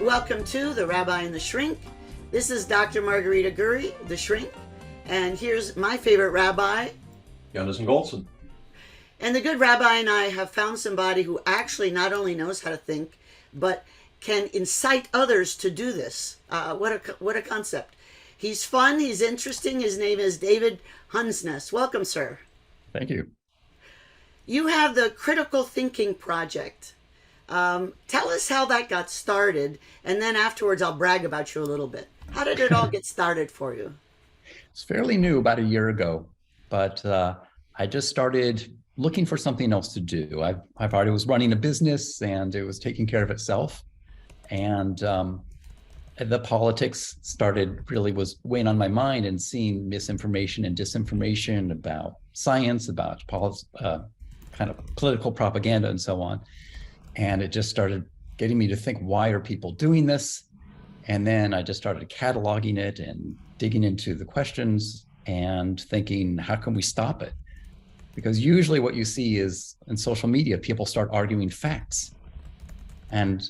Welcome to the Rabbi and The Shrink. This is Dr. Margarita Gurri, The Shrink. And here's my favorite rabbi, Yonason Goldson. And the good rabbi and I have found somebody who actually not only knows how to think, but can incite others to do this. What a concept. He's fun, he's interesting. His name is David Hundsness. Welcome, sir. Thank you. You have the Critical Thinking Project. Tell us how that got started, and then afterwards I'll brag about you a little bit. How did it all get started for you? It's fairly new, about a year ago, but I just started looking for something else to do. I've already was running a business and it was taking care of itself. And the politics was weighing on my mind, and seeing misinformation and disinformation about science, about kind of political propaganda and so on. And it just started getting me to think, why are people doing this? And then I just started cataloging it and digging into the questions and thinking, how can we stop it? Because usually what you see is in social media, people start arguing facts and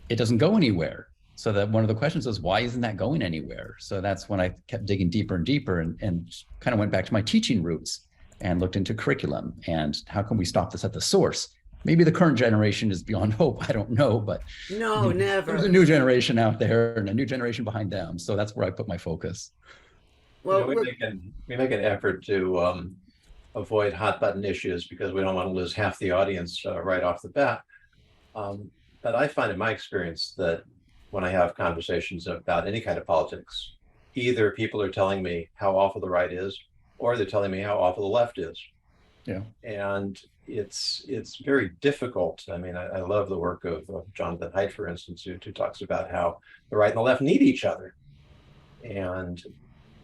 it doesn't go anywhere. So that one of the questions is, why isn't that going anywhere? So that's when I kept digging deeper and deeper and kind of went back to my teaching roots and looked into curriculum and how can we stop this at the source? Maybe the current generation is beyond hope. I don't know, but no, never. There's a new generation out there and a new generation behind them. So that's where I put my focus. Well, we make an effort to avoid hot button issues because we don't want to lose half the audience right off the bat. But I find in my experience that when I have conversations about any kind of politics, either people are telling me how awful the right is, or they're telling me how awful the left is. Yeah. And it's very difficult. I mean, I love the work of Jonathan Haidt, for instance, who talks about how the right and the left need each other. And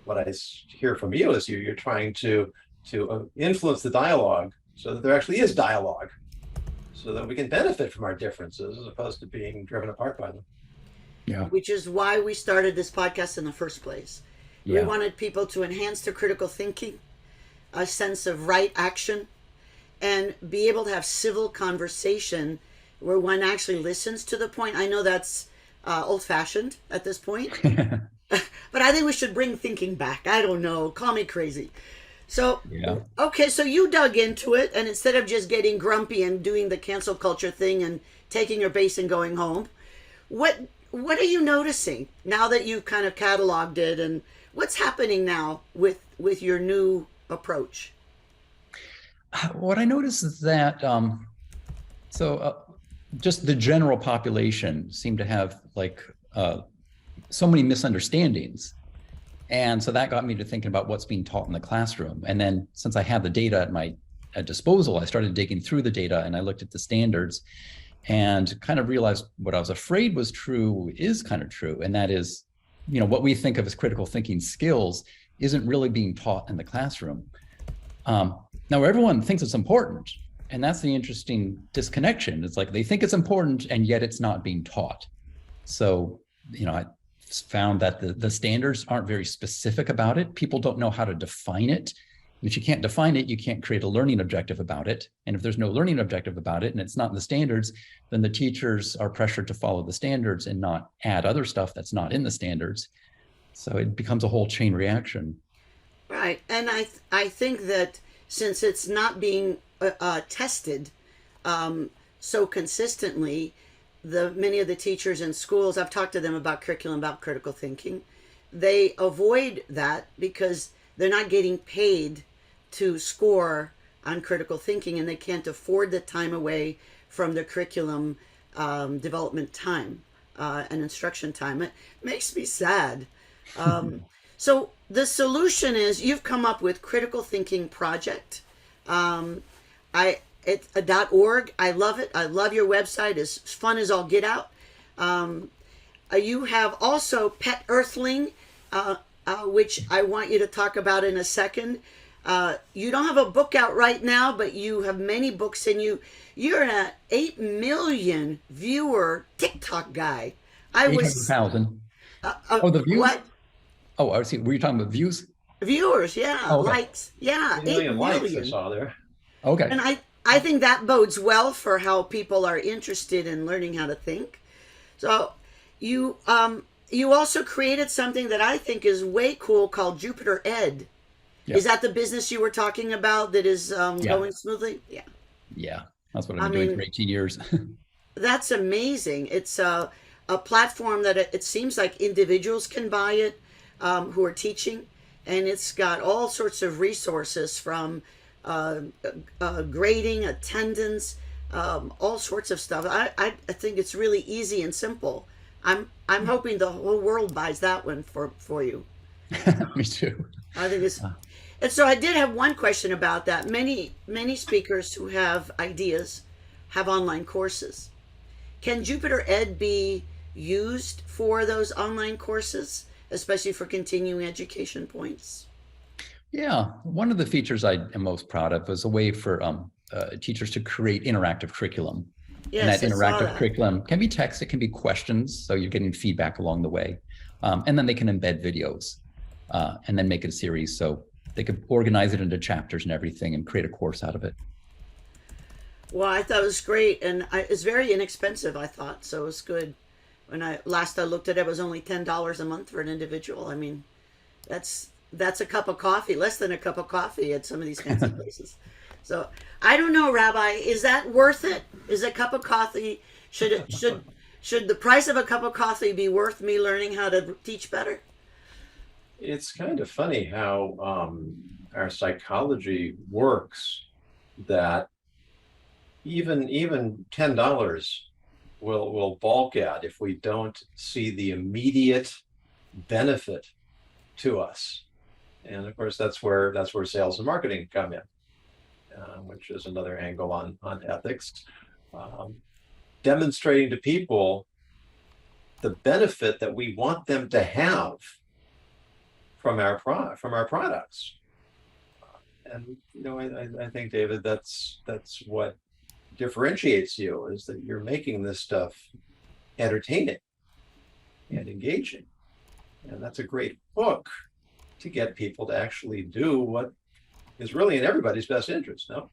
what I hear from you is you're trying to influence the dialogue so that there actually is dialogue, so that we can benefit from our differences as opposed to being driven apart by them. Yeah. Which is why we started this podcast in the first place. Yeah. We wanted people to enhance their critical thinking, a sense of right action, and be able to have civil conversation where one actually listens to the point. I know that's old-fashioned at this point, but I think we should bring thinking back. I don't know. Call me crazy. So, yeah. Okay, so you dug into it, and instead of just getting grumpy and doing the cancel culture thing and taking your base and going home, what are you noticing now that you've kind of cataloged it, and what's happening now with your new approach? What I noticed is that just the general population seemed to have so many misunderstandings. And so that got me to thinking about what's being taught in the classroom. And then since I had the data at my disposal, I started digging through the data and I looked at the standards and kind of realized what I was afraid was true is kind of true. And that is, what we think of as critical thinking skills isn't really being taught in the classroom. Now, everyone thinks it's important, and that's the interesting disconnection. It's like they think it's important, and yet it's not being taught. So, I found that the standards aren't very specific about it. People don't know how to define it. And if you can't define it, you can't create a learning objective about it. And if there's no learning objective about it, and it's not in the standards, then the teachers are pressured to follow the standards and not add other stuff that's not in the standards. So it becomes a whole chain reaction. Right, and I think that since it's not being tested so consistently, many of the teachers in schools, I've talked to them about curriculum, about critical thinking, they avoid that because they're not getting paid to score on critical thinking, and they can't afford the time away from the curriculum development time and instruction time. It makes me sad. So the solution is you've come up with Critical Thinking Project. It's .org. I love it. I love your website. It's fun as all get out. You have also Pet Earthling, which I want you to talk about in a second. You don't have a book out right now, but you have many books, and you're an 8 million viewer TikTok guy. 800,000. The views? What? Oh, I see. Were you talking about views? Viewers, yeah. Oh, okay. Likes. Yeah. 8 million likes million. I saw there. Okay. And I think that bodes well for how people are interested in learning how to think. So You also created something that I think is way cool called Jupiter Ed. Yep. Is that the business you were talking about that is going smoothly? Yeah. Yeah, that's what I've been doing for 18 years. That's amazing. It's a platform that it seems like individuals can buy it who are teaching, and it's got all sorts of resources from grading, attendance, all sorts of stuff. I think it's really easy and simple. I'm hoping the whole world buys that one for you. Me too. I think it's. And so I did have one question about that. Many speakers who have ideas have online courses. Can Jupiter Ed be used for those online courses, especially for continuing education points? Yeah, one of the features I am most proud of is a way for teachers to create interactive curriculum. Yes, and that I saw interactive that. curriculum can be text, it can be questions, so you're getting feedback along the way. And then they can embed videos and then make it a series. So they could organize it into chapters and everything and create a course out of it. Well, I thought it was great, and it's very inexpensive, I thought, so it was good. When I looked at it, it was only $10 a month for an individual. I mean, that's a cup of coffee, less than a cup of coffee at some of these fancy places. So I don't know, Rabbi, is that worth it? Is a cup of coffee, should the price of a cup of coffee be worth me learning how to teach better? It's kind of funny how our psychology works, that even $10 will balk at if we don't see the immediate benefit to us. And of course, that's where sales and marketing come in, which is another angle on ethics. Demonstrating to people the benefit that we want them to have from our products. And I think, David, that's what differentiates you, is that you're making this stuff entertaining and engaging. And that's a great hook to get people to actually do what is really in everybody's best interest, no?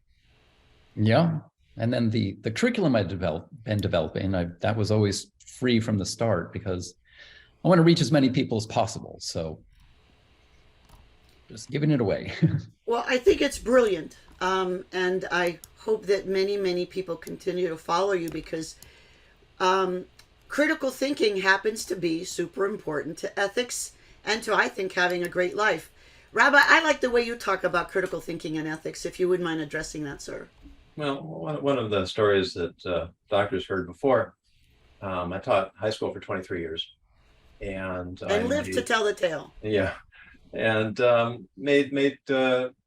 Yeah. And then the curriculum I've been developing, that was always free from the start because I want to reach as many people as possible. So just giving it away. Well, I think it's brilliant. And I hope that many people continue to follow you, because critical thinking happens to be super important to ethics and to, I think, having a great life. Rabbi, I like the way you talk about critical thinking and ethics, if you wouldn't mind addressing that, sir. Well, one of the stories that doctors heard before, I taught high school for 23 years. And I lived to tell the tale. Yeah. And made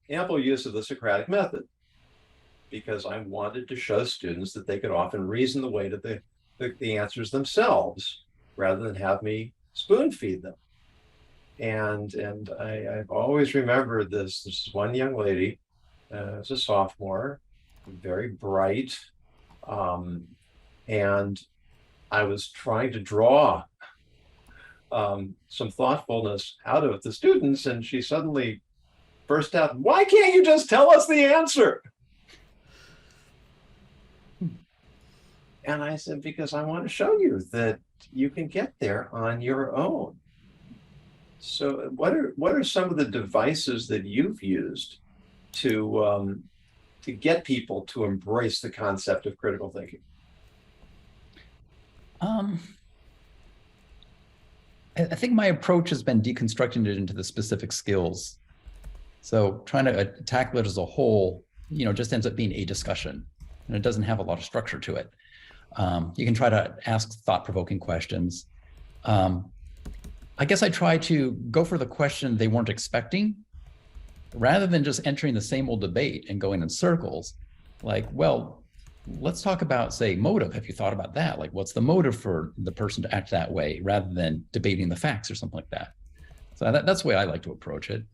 ample use of the Socratic method, because I wanted to show students that they could often reason the way to the answers themselves rather than have me spoon feed them. And I've always remembered this one young lady, as a sophomore, very bright, and I was trying to draw some thoughtfulness out of the students, and she suddenly burst out, "Why can't you just tell us the answer?" And I said, because I want to show you that you can get there on your own. So what are some of the devices that you've used to get people to embrace the concept of critical thinking? I think my approach has been deconstructing it into the specific skills. So trying to tackle it as a whole, just ends up being a discussion, and it doesn't have a lot of structure to it. You can try to ask thought-provoking questions. I guess I try to go for the question they weren't expecting, rather than just entering the same old debate and going in circles. Like, well, let's talk about, say, motive. Have you thought about that? Like, what's the motive for the person to act that way, rather than debating the facts or something like that? So that's the way I like to approach it.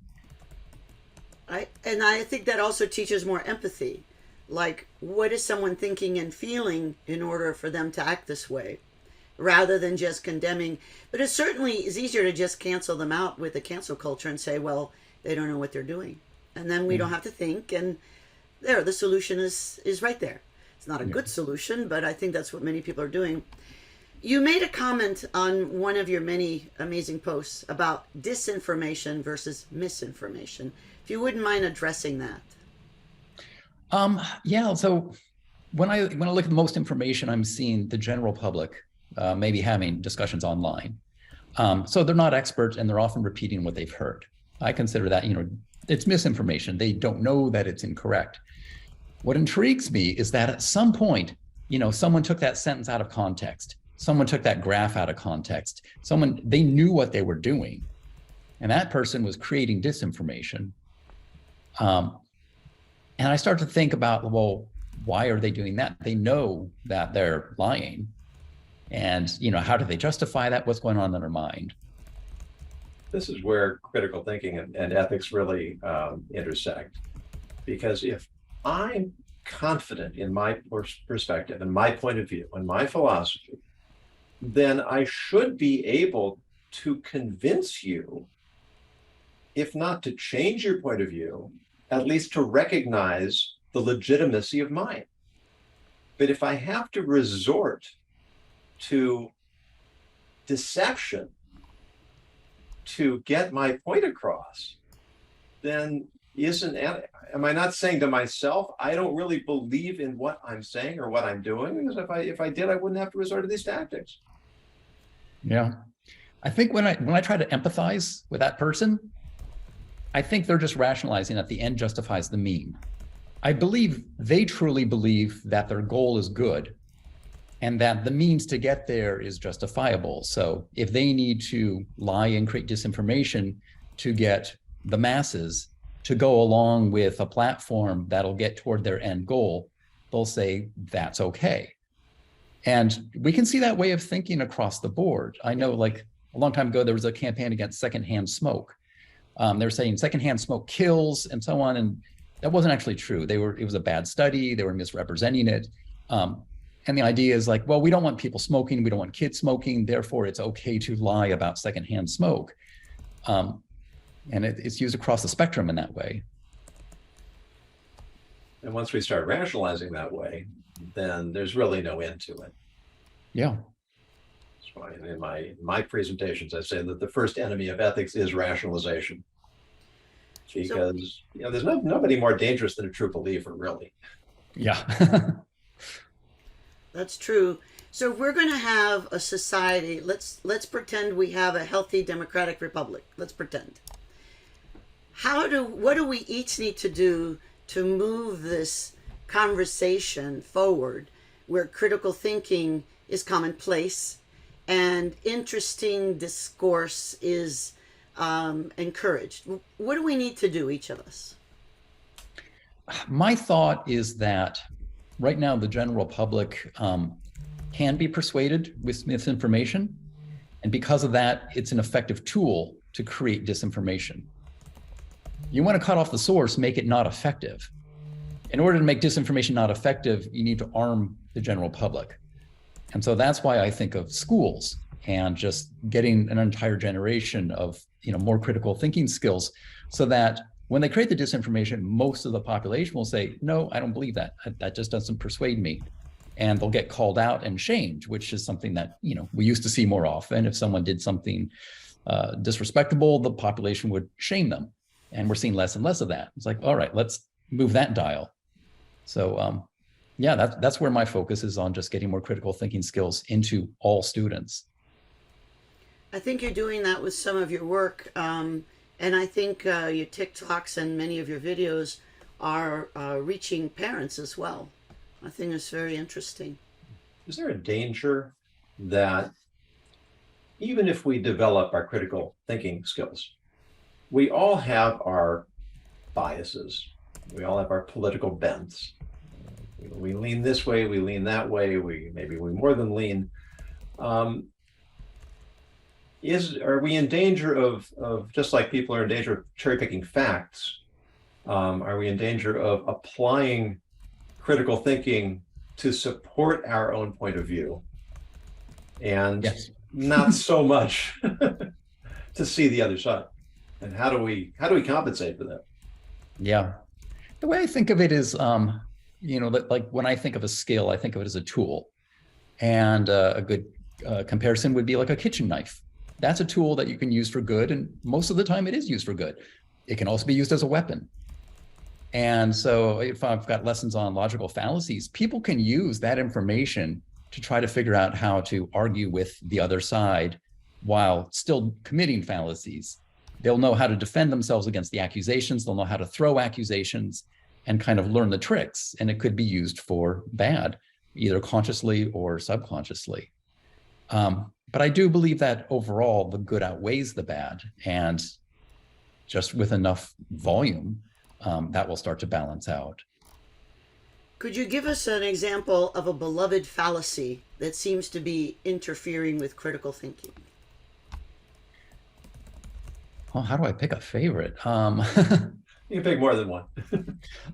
I think that also teaches more empathy. Like, what is someone thinking and feeling in order for them to act this way, rather than just condemning. But it certainly is easier to just cancel them out with the cancel culture and say, well, they don't know what they're doing. And then we don't have to think, and the solution is right there. It's not a good solution, but I think that's what many people are doing. You made a comment on one of your many amazing posts about disinformation versus misinformation. If you wouldn't mind addressing that. Yeah. So when I look at the most information, I'm seeing the general public maybe having discussions online. So they're not experts and they're often repeating what they've heard. I consider that, it's misinformation. They don't know that it's incorrect. What intrigues me is that at some point, someone took that sentence out of context. Someone took that graph out of context. They knew what they were doing. And that person was creating disinformation. And I start to think about, well, why are they doing that? They know that they're lying. And, how do they justify that? What's going on in their mind? This is where critical thinking and ethics really intersect. Because if I'm confident in my perspective and my point of view and my philosophy, then I should be able to convince you, if not to change your point of view, at least to recognize the legitimacy of mine. But if I have to resort to deception to get my point across, then am I not saying to myself, I don't really believe in what I'm saying or what I'm doing? Because if I did, I wouldn't have to resort to these tactics. Yeah. I think when I try to empathize with that person, I think they're just rationalizing that the end justifies the mean. I believe they truly believe that their goal is good and that the means to get there is justifiable. So if they need to lie and create disinformation to get the masses to go along with a platform that'll get toward their end goal, they'll say that's okay. And we can see that way of thinking across the board. I know, like a long time ago, there was a campaign against secondhand smoke. They were saying secondhand smoke kills and so on, and that wasn't actually true. It was a bad study. They were misrepresenting it. And the idea is like, well, we don't want people smoking. We don't want kids smoking. Therefore, it's okay to lie about secondhand smoke. And it's used across the spectrum in that way. And once we start rationalizing that way, then there's really no end to it. Yeah. That's why in my presentations, I say that the first enemy of ethics is rationalization. Because there's nobody more dangerous than a true believer, really. Yeah. That's true. So if we're going to have a society, let's pretend we have a healthy democratic republic. Let's pretend. What do we each need to do to move this conversation forward where critical thinking is commonplace and interesting discourse is encouraged? What do we need to do, each of us? My thought is that right now the general public can be persuaded with misinformation. And because of that, it's an effective tool to create disinformation. You want to cut off the source, make it not effective. In order to make disinformation not effective, you need to arm the general public. And so that's why I think of schools and just getting an entire generation of more critical thinking skills, so that when they create the disinformation, most of the population will say, no, I don't believe that. That just doesn't persuade me. And they'll get called out and shamed, which is something that we used to see more often. If someone did something disrespectable, the population would shame them. And we're seeing less and less of that. It's like, all right, let's move that dial. So yeah, that's where my focus is, on just getting more critical thinking skills into all students. I think you're doing that with some of your work. And I think your TikToks and many of your videos are reaching parents as well. I think it's very interesting. Is there a danger that even if we develop our critical thinking skills, we all have our biases. We all have our political bents. We lean this way, we lean that way, maybe we more than lean. Are we in danger of, just like people are in danger of cherry picking facts, are we in danger of applying critical thinking to support our own point of view, and yes, not so much to see the other side? And how do we compensate for that? Yeah, the way I think of it is, like when I think of a skill, I think of it as a tool, and a good comparison would be like a kitchen knife. That's a tool that you can use for good, and most of the time it is used for good. It can also be used as a weapon. And so if I've got lessons on logical fallacies, people can use that information to try to figure out how to argue with the other side while still committing fallacies. They'll know how to defend themselves against the accusations. They'll know how to throw accusations and kind of learn the tricks. And it could be used for bad, either consciously or subconsciously. But I do believe that overall the good outweighs the bad, and just with enough volume, that will start to balance out. Could you give us an example of a beloved fallacy that seems to be interfering with critical thinking? Oh, how do I pick a favorite? You can pick more than one.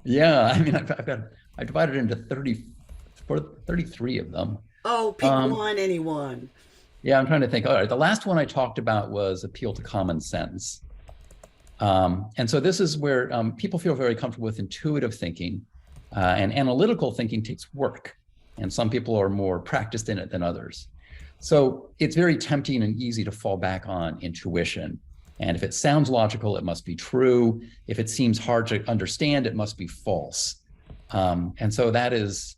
Yeah, I mean, I divided it into 33 of them. Oh, pick one, anyone. Yeah, I'm trying to think. All right, the last one I talked about was appeal to common sense. And so this is where people feel very comfortable with intuitive thinking, and analytical thinking takes work. And some people are more practiced in it than others. So it's very tempting and easy to fall back on intuition. And if it sounds logical, it must be true. If it seems hard to understand, it must be false. And so that is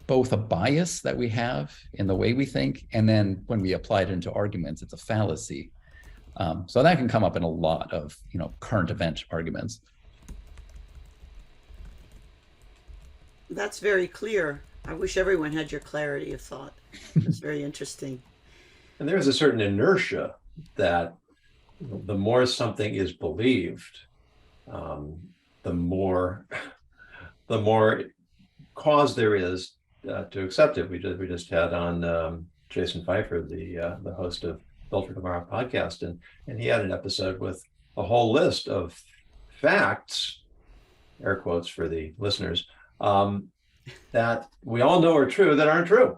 both a bias that we have in the way we think, and then when we apply it into arguments, it's a fallacy. So that can come up in a lot of, current event arguments. That's very clear. I wish everyone had your clarity of thought. It's very interesting. And there's a certain inertia that the more something is believed, the more cause there is to accept it. We just had on Jason Pfeiffer, the host of Filter Tomorrow podcast, and he had an episode with a whole list of facts, air quotes for the listeners, that we all know are true that aren't true.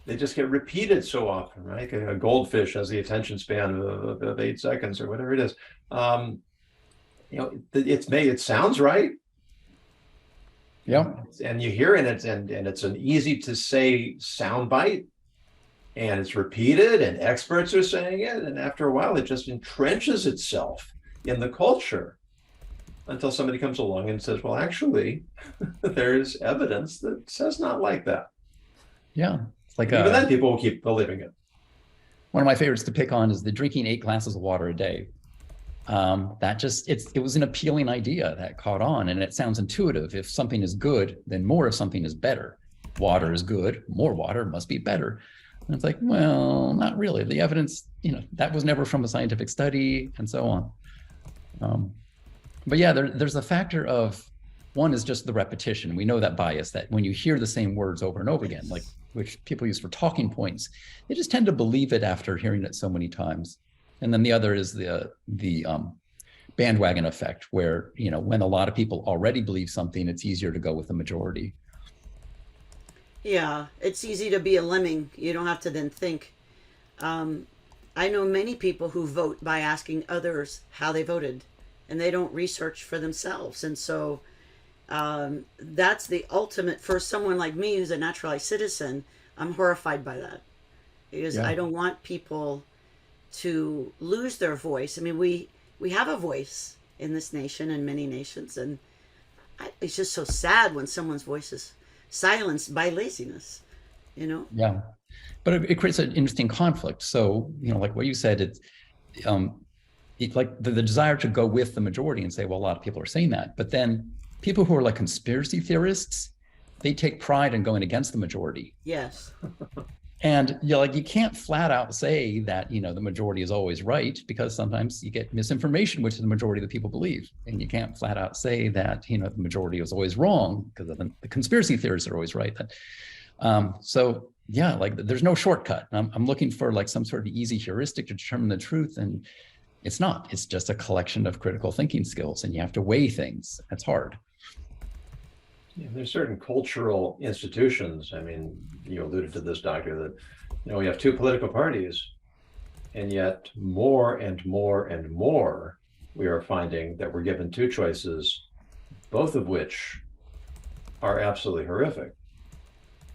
They just get repeated so often, right? A goldfish has the attention span of 8 seconds or whatever it is. It sounds right. Yeah. And you hear it, and it's an easy to say soundbite, and it's repeated, and experts are saying it, and after a while, it just entrenches itself in the culture until somebody comes along and says, well, actually, there's evidence that says not like that. Yeah. It's like even then people will keep believing it. One of my favorites to pick on is the drinking 8 glasses of water a day. It was an appealing idea that caught on, and it sounds intuitive. If something is good, then more of something is better. Water is good, more water must be better. And it's like, well, not really. The evidence, that was never from a scientific study, and so on. But yeah, there's a factor of, one is just the repetition. We know that bias, that when you hear the same words over and over again, like which people use for talking points, they just tend to believe it after hearing it so many times. And then the other is the bandwagon effect, where, when a lot of people already believe something, it's easier to go with the majority. Yeah, it's easy to be a lemming. You don't have to then think. I know many people who vote by asking others how they voted, and they don't research for themselves. And so that's the ultimate, for someone like me who's a naturalized citizen, I'm horrified by that, because I don't want people to lose their voice. I mean, we have a voice in this nation and many nations, and it's just so sad when someone's voice is silenced by laziness, Yeah, but it creates an interesting conflict. So, like what you said, it's like the desire to go with the majority and say, well, a lot of people are saying that, but then people who are like conspiracy theorists, they take pride in going against the majority. Yes. And you can't flat out say that, the majority is always right, because sometimes you get misinformation, which the majority of the people believe. And you can't flat out say that, the majority is always wrong, because the conspiracy theorists are always right. So yeah, there's no shortcut. I'm looking for some sort of easy heuristic to determine the truth. And it's not, it's just a collection of critical thinking skills, and you have to weigh things. That's hard. Yeah, there's certain cultural institutions. I mean, you alluded to this, Doctor, that we have 2 political parties, and yet more and more and more we are finding that we're given 2 choices, both of which are absolutely horrific.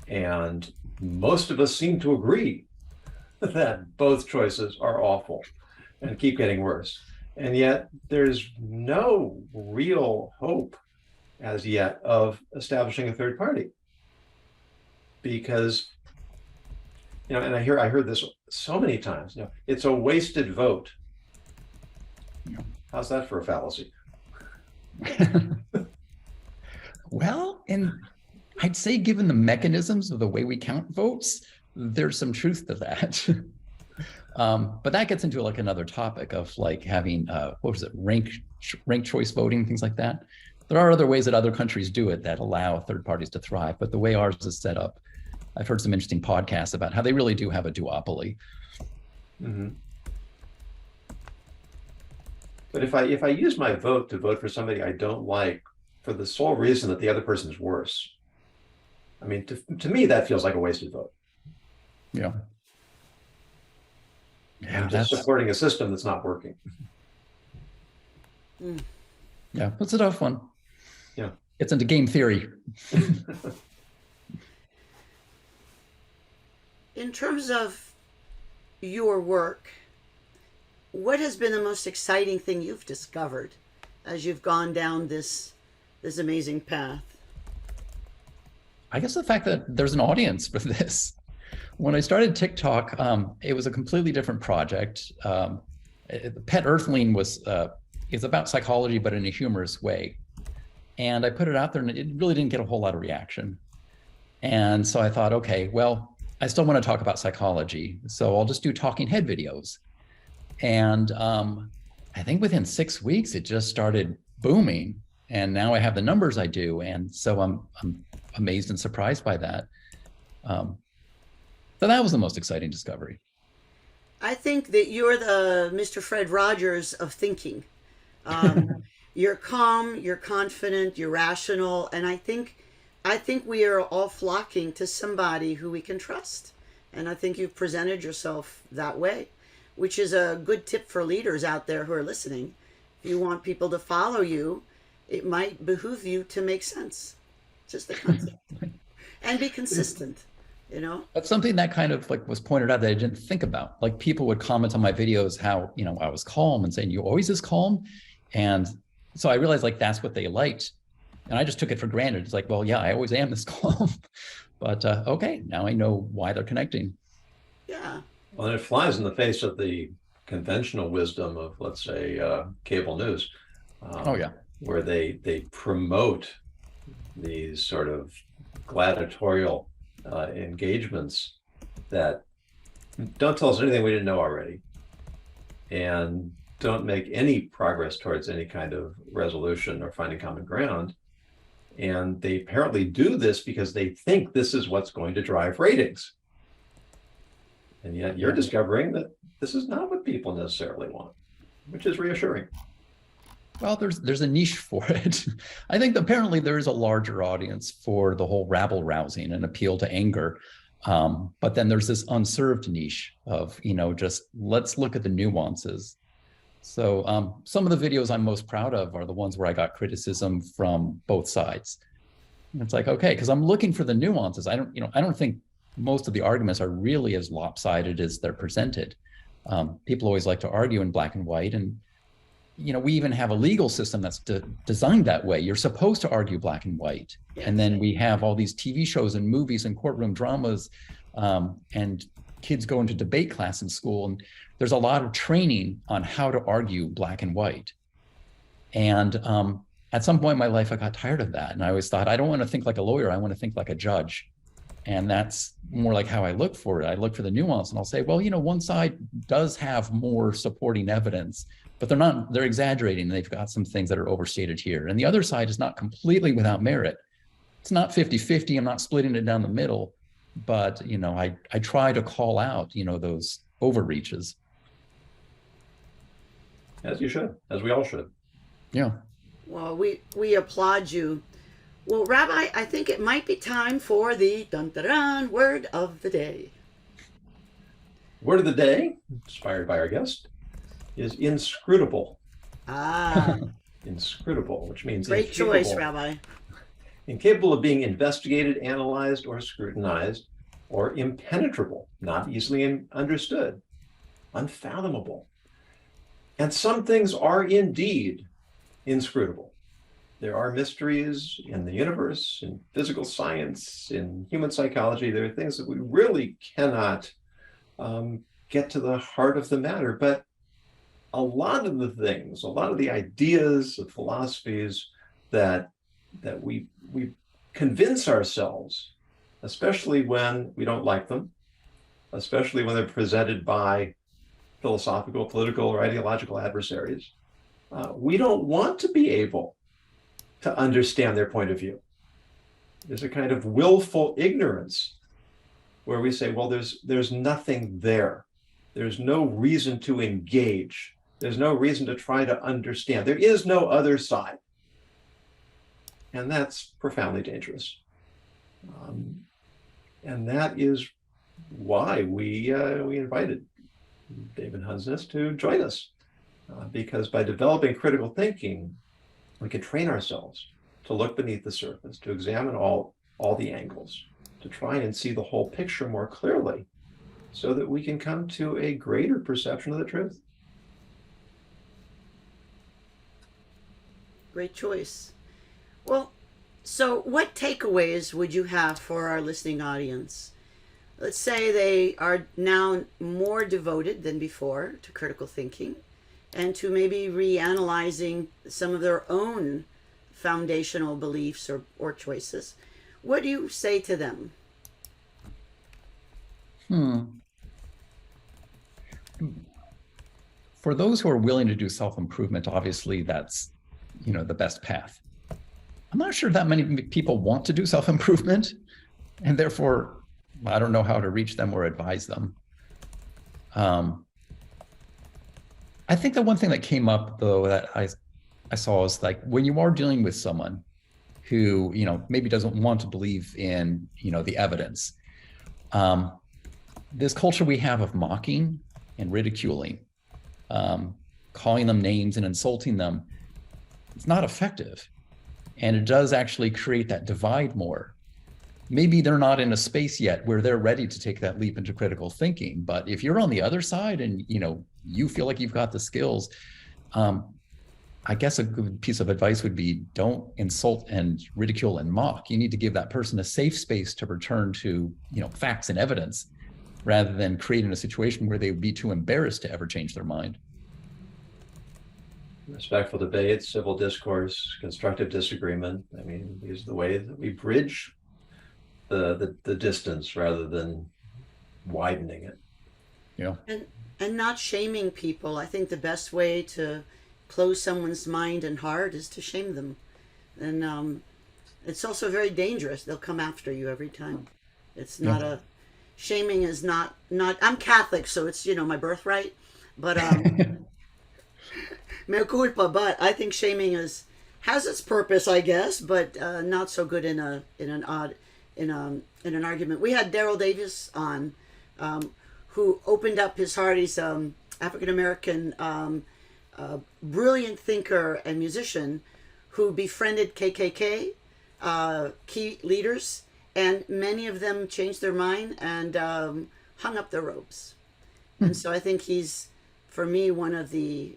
And most of us seem to agree that both choices are awful and keep getting worse. And yet there's no real hope as yet of establishing a third party. Because, and I heard this so many times, it's a wasted vote. How's that for a fallacy? Well, and I'd say given the mechanisms of the way we count votes, there's some truth to that. But that gets into like another topic of like having, ranked choice voting, things like that. There are other ways that other countries do it that allow third parties to thrive, but the way ours is set up, I've heard some interesting podcasts about how they really do have a duopoly. Mm-hmm. But if I use my vote to vote for somebody I don't like for the sole reason that the other person is worse, I mean, to me, that feels like a wasted vote. Yeah. I'm just supporting a system that's not working. Yeah, that's a tough one. Yeah. It's into game theory. In terms of your work, what has been the most exciting thing you've discovered as you've gone down this amazing path? I guess the fact that there's an audience for this. When I started TikTok, it was a completely different project. Pet Earthling is about psychology, but in a humorous way. And I put it out there and it really didn't get a whole lot of reaction. And so I thought, okay, well, I still want to talk about psychology. So I'll just do talking head videos. And I think within 6 weeks, it just started booming. And now I have the numbers I do. And so I'm amazed and surprised by that. So that was the most exciting discovery. I think that you're the Mr. Fred Rogers of thinking. You're calm, you're confident, you're rational, and I think we are all flocking to somebody who we can trust. And I think you've presented yourself that way, which is a good tip for leaders out there who are listening. If you want people to follow you, it might behoove you to make sense. Just the concept. And be consistent. That's something that kind of like was pointed out that I didn't think about. Like people would comment on my videos how, I was calm and saying, you always this calm. And so I realized like that's what they liked. And I just took it for granted. It's like, well, yeah, I always am this calm. But okay, now I know why they're connecting. Yeah. Well, and it flies in the face of the conventional wisdom of, let's say, cable news. Oh, yeah. Where they promote these sort of gladiatorial engagements that don't tell us anything we didn't know already and don't make any progress towards any kind of resolution or finding common ground. And they apparently do this because they think this is what's going to drive ratings. And yet you're discovering that this is not what people necessarily want, which is reassuring. Well, there's a niche for it. I think apparently there is a larger audience for the whole rabble rousing and appeal to anger. But then there's this unserved niche of, just let's look at the nuances. So some of the videos I'm most proud of are the ones where I got criticism from both sides. And it's like, okay, because I'm looking for the nuances. I don't think most of the arguments are really as lopsided as they're presented. People always like to argue in black and white, and we even have a legal system that's designed that way. You're supposed to argue black and white. Yes. And then we have all these TV shows and movies and courtroom dramas, and kids go into debate class in school. And there's a lot of training on how to argue black and white. And at some point in my life, I got tired of that. And I always thought, I don't want to think like a lawyer. I want to think like a judge. And that's more like how I look for it. I look for the nuance and I'll say, well, one side does have more supporting evidence, but they're exaggerating. They've got some things that are overstated here. And the other side is not completely without merit. It's not 50-50. I'm not splitting it down the middle, but, I try to call out, those overreaches. As you should, as we all should. Yeah. Well, we applaud you. Well, Rabbi, I think it might be time for the dun-dun-dun word of the day. Word of the day, inspired by our guest, is inscrutable. Ah. Inscrutable, which means great choice, Rabbi. Incapable of being investigated, analyzed, or scrutinized, or impenetrable, not easily understood, unfathomable. And some things are indeed inscrutable. There are mysteries in the universe, in physical science, in human psychology. There are things that we really cannot get to the heart of the matter. But a lot of the things, a lot of the ideas of philosophies that we convince ourselves, especially when we don't like them, especially when they're presented by philosophical, political, or ideological adversaries, we don't want to be able to understand their point of view. There's a kind of willful ignorance where we say, well, there's nothing there. There's no reason to engage. There's no reason to try to understand. There is no other side. And that's profoundly dangerous. And that is why we invited David Hundsness to join us. Because by developing critical thinking, we can train ourselves to look beneath the surface, to examine all the angles, to try and see the whole picture more clearly, so that we can come to a greater perception of the truth. Great choice. Well, so what takeaways would you have for our listening audience? Let's say they are now more devoted than before to critical thinking and to maybe reanalyzing some of their own foundational beliefs or choices. What do you say to them? For those who are willing to do self-improvement, obviously that's, the best path. I'm not sure that many people want to do self-improvement, and therefore I don't know how to reach them or advise them. I think the one thing that came up though that I saw is like when you are dealing with someone who, maybe doesn't want to believe in, the evidence, this culture we have of mocking and ridiculing, calling them names and insulting them, it's not effective. And it does actually create that divide more. Maybe they're not in a space yet where they're ready to take that leap into critical thinking. But if you're on the other side and, you feel like you've got the skills, I guess a good piece of advice would be don't insult and ridicule and mock. You need to give that person a safe space to return to, facts and evidence, rather than creating a situation where they would be too embarrassed to ever change their mind. Respectful debate, civil discourse, constructive disagreement. I mean, these are the way that we bridge the distance rather than widening it. Yeah. And not shaming people. I think the best way to close someone's mind and heart is to shame them. And it's also very dangerous. They'll come after you every time. It's not shaming is not, I'm Catholic, so it's, my birthright, but, mea culpa, but I think shaming has its purpose, I guess, but not so good in an argument. We had Daryl Davis on, who opened up his heart. He's African American, brilliant thinker and musician who befriended KKK key leaders, and many of them changed their mind and hung up their robes. And so I think he's, for me, one of the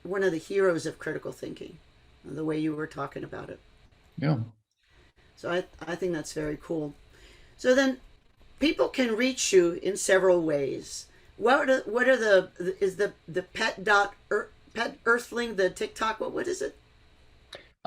heroes of critical thinking, the way you were talking about it. Yeah. So I think that's very cool. So then people can reach you in several ways. What are the pet earthling, the TikTok, what is it?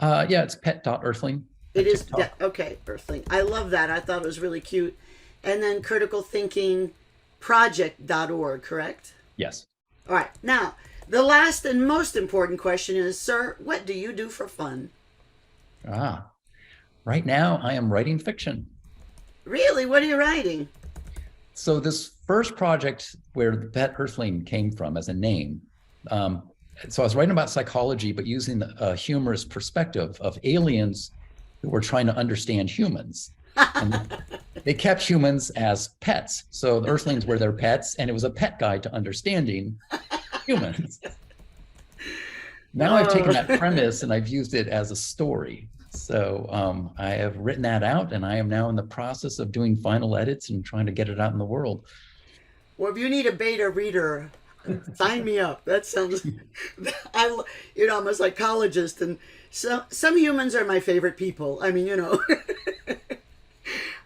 Yeah, it's pet.earthling. It is, okay, earthling. I love that. I thought it was really cute. And then criticalthinkingproject.org, correct? Yes. All right. Now, the last and most important question is, sir, what do you do for fun? Right now I am writing fiction. Really? What are you writing? So this first project where the pet earthling came from as a name, so I was writing about psychology, but using a humorous perspective of aliens who were trying to understand humans. And they kept humans as pets. So the earthlings were their pets, and it was a pet guide to understanding humans. Now I've taken that premise and I've used it as a story. So I have written that out, and I am now in the process of doing final edits and trying to get it out in the world. Well, if you need a beta reader, sign me up. That sounds, I'm a psychologist, and some humans are my favorite people. I mean,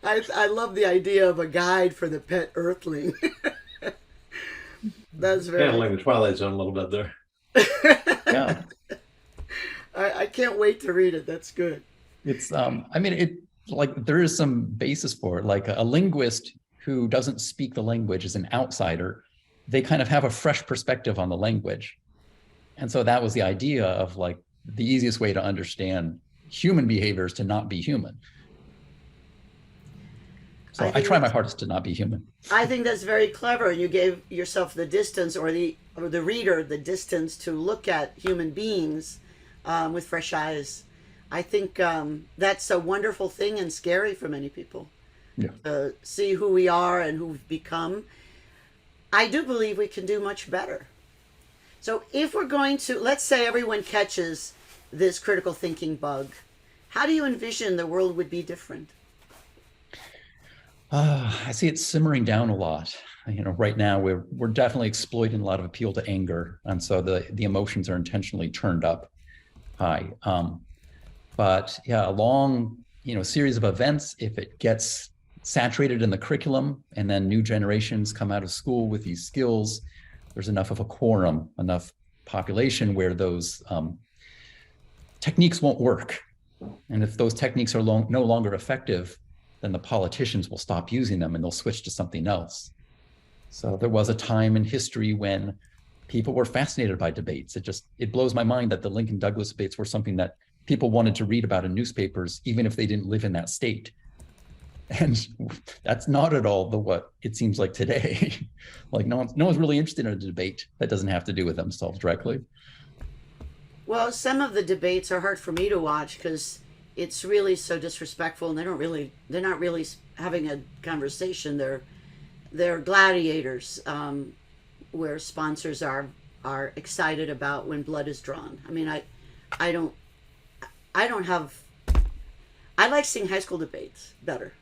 I love the idea of a guide for the pet earthling. That's very. Kind of like the Twilight Zone a little bit there. Yeah. I can't wait to read it. That's good. It's I mean, it like there is some basis for it. Like a linguist who doesn't speak the language is an outsider. They kind of have a fresh perspective on the language. And so that was the idea of like the easiest way to understand human behavior is to not be human. So I try my hardest to not be human. I think that's very clever, and you gave yourself the distance, or the reader the distance to look at human beings with fresh eyes. I think that's a wonderful thing and scary for many people. Yeah. See who we are and who we've become. I do believe we can do much better. So if we're going to, let's say everyone catches this critical thinking bug, how do you envision the world would be different? I see it simmering down a lot. Right now we're definitely exploiting a lot of appeal to anger, and so the emotions are intentionally turned up high. But yeah, a long series of events, if it gets saturated in the curriculum, and then new generations come out of school with these skills, there's enough of a quorum, enough population where those techniques won't work. And if those techniques are no longer effective, then the politicians will stop using them and they'll switch to something else. So there was a time in history when people were fascinated by debates. It blows my mind that the Lincoln Douglas debates were something that people wanted to read about in newspapers, even if they didn't live in that state. And that's not at all what it seems like today. Like no one's really interested in a debate that doesn't have to do with themselves directly. Well, some of the debates are hard for me to watch because it's really so disrespectful, and they're not really having a conversation. They're gladiators, where sponsors are excited about when blood is drawn. I mean, I like seeing high school debates better.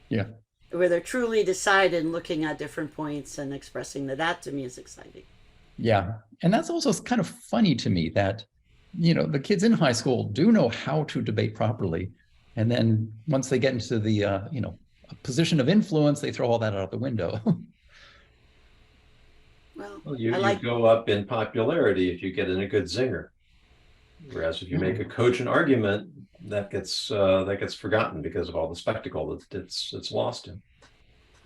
Yeah. Where they're truly decided and looking at different points and expressing that to me is exciting. Yeah. And that's also kind of funny to me that, the kids in high school do know how to debate properly. And then once they get into the, a position of influence, they throw all that out the window. Well, you go up in popularity if you get in a good zinger. Whereas if you make a cogent argument, that gets forgotten because of all the spectacle that it's lost in.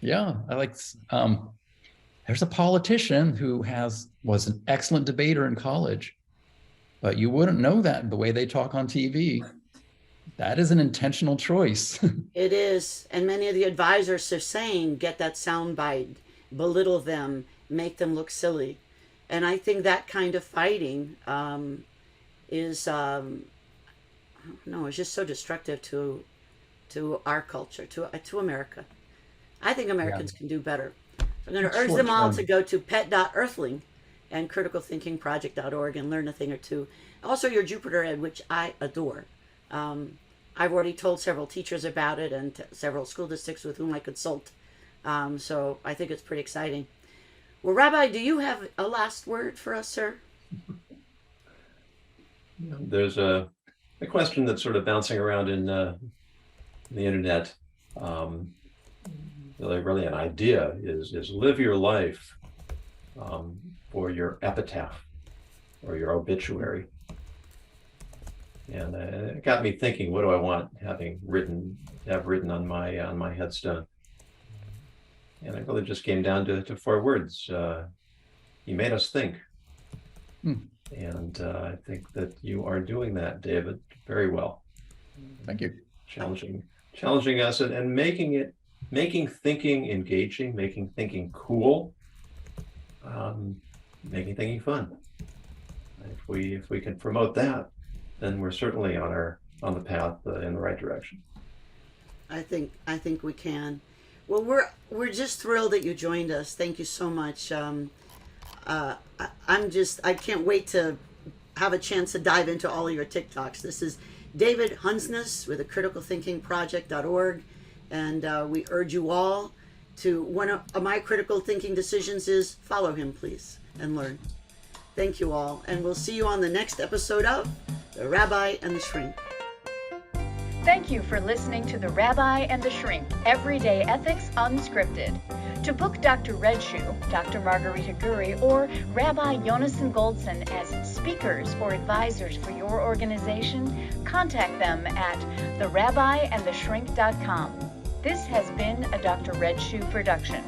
Yeah, there's a politician who was an excellent debater in college, but you wouldn't know that the way they talk on TV. That is an intentional choice. It is, and many of the advisors are saying, get that soundbite, belittle them, make them look silly, and I think that kind of fighting is it's just so destructive to our culture, to America. I think Americans can do better. So I'm going to urge them all to go to pet.earthling and criticalthinkingproject.org and learn a thing or two. Also your Jupiter Ed, which I adore. I've already told several teachers about it and several school districts with whom I consult. So I think it's pretty exciting. Well, Rabbi, do you have a last word for us, sir? There's a question that's sort of bouncing around in the internet. Really an idea is live your life for your epitaph or your obituary. And it got me thinking, what do I want have written on my headstone? And it really just came down to 4 words. He made us think. And I think that you are doing that, David, very well. Thank you. Challenging us and making thinking engaging, making thinking cool, making thinking fun. If we can promote that, then we're certainly on the path in the right direction. I think we can. Well, we're just thrilled that you joined us. Thank you so much. I can't wait to have a chance to dive into all of your TikToks. This is David Hundsness with the criticalthinkingproject.org. And we urge you all to, one of my critical thinking decisions is follow him, please, and learn. Thank you all. And we'll see you on the next episode of The Rabbi and the Shrink. Thank you for listening to The Rabbi and the Shrink, Everyday Ethics Unscripted. To book Dr. Redshoe, Dr. Margarita Gurri, or Rabbi Yonason Goldson as speakers or advisors for your organization, contact them at therabbiandtheshrink.com. This has been a Dr. Redshoe production.